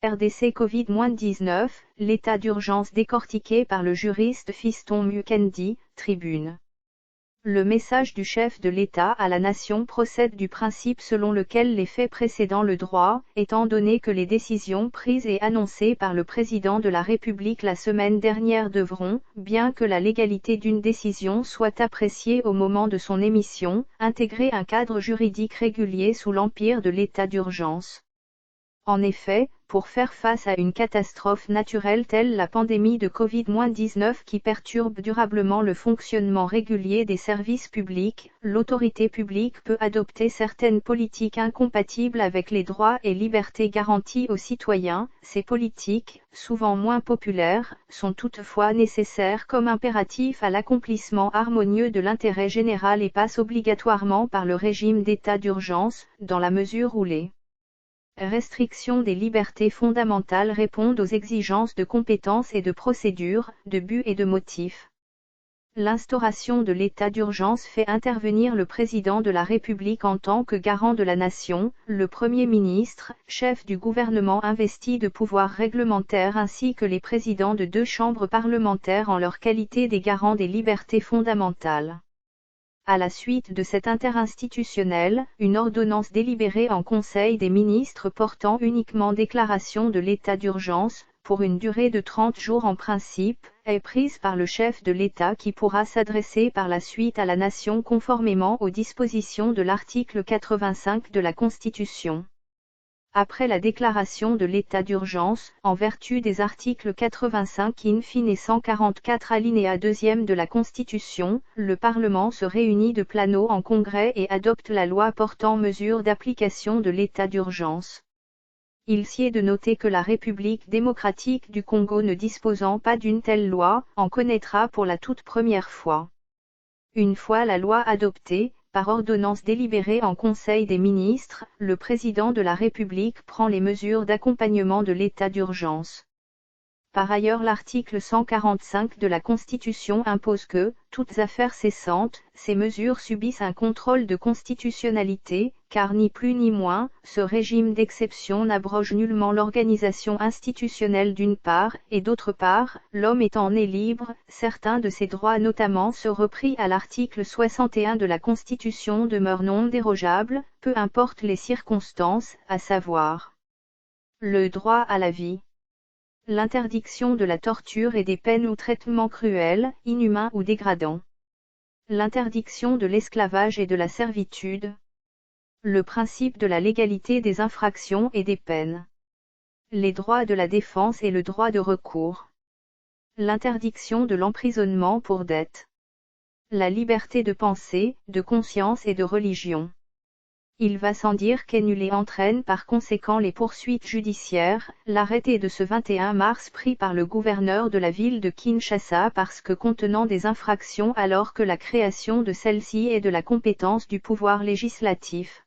RDC Covid-19, l'état d'urgence décortiqué par le juriste Fiston Mukendi, Tribune. Le message du chef de l'État à la nation procède du principe selon lequel les faits précédant le droit, étant donné que les décisions prises et annoncées par le président de la République la semaine dernière devront, bien que la légalité d'une décision soit appréciée au moment de son émission, intégrer un cadre juridique régulier sous l'empire de l'état d'urgence. En effet, pour faire face à une catastrophe naturelle telle la pandémie de Covid-19 qui perturbe durablement le fonctionnement régulier des services publics, l'autorité publique peut adopter certaines politiques incompatibles avec les droits et libertés garantis aux citoyens. Ces politiques, souvent moins populaires, sont toutefois nécessaires comme impératifs à l'accomplissement harmonieux de l'intérêt général et passent obligatoirement par le régime d'état d'urgence, dans la mesure où les restrictions des libertés fondamentales répondent aux exigences de compétences et de procédures, de but et de motifs. L'instauration de l'état d'urgence fait intervenir le président de la République en tant que garant de la nation, le Premier ministre, chef du gouvernement investi de pouvoirs réglementaires ainsi que les présidents de 2 chambres parlementaires en leur qualité des garants des libertés fondamentales. À la suite de cet interinstitutionnel, une ordonnance délibérée en Conseil des ministres portant uniquement déclaration de l'état d'urgence, pour une durée de 30 jours en principe, est prise par le chef de l'État qui pourra s'adresser par la suite à la nation conformément aux dispositions de l'article 85 de la Constitution. Après la déclaration de l'état d'urgence, en vertu des articles 85 in fine et 144 alinéa 2e de la Constitution, le Parlement se réunit de plano en congrès et adopte la loi portant mesures d'application de l'état d'urgence. Il sied de noter que la République démocratique du Congo ne disposant pas d'une telle loi, en connaîtra pour la toute première fois. Une fois la loi adoptée, par ordonnance délibérée en Conseil des ministres, le président de la République prend les mesures d'accompagnement de l'état d'urgence. Par ailleurs, l'article 145 de la Constitution impose que, toutes affaires cessantes, ces mesures subissent un contrôle de constitutionnalité, car ni plus ni moins, ce régime d'exception n'abroge nullement l'organisation institutionnelle d'une part, et d'autre part, l'homme étant né libre, certains de ses droits notamment ceux repris à l'article 61 de la Constitution demeurent non dérogeables, peu importe les circonstances, à savoir le droit à la vie, l'interdiction de la torture et des peines ou traitements cruels, inhumains ou dégradants, l'interdiction de l'esclavage et de la servitude, le principe de la légalité des infractions et des peines, les droits de la défense et le droit de recours, l'interdiction de l'emprisonnement pour dette, la liberté de pensée, de conscience et de religion. Il va sans dire qu'annulé entraîne par conséquent les poursuites judiciaires, l'arrêté de ce 21 mars pris par le gouverneur de la ville de Kinshasa parce que contenant des infractions alors que la création de celle-ci est de la compétence du pouvoir législatif.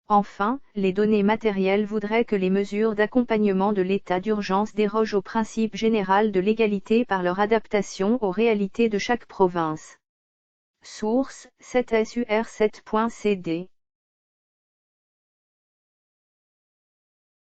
Enfin, les données matérielles voudraient que les mesures d'accompagnement de l'état d'urgence dérogent au principe général de l'égalité par leur adaptation aux réalités de chaque province. Source, 7sur7.cd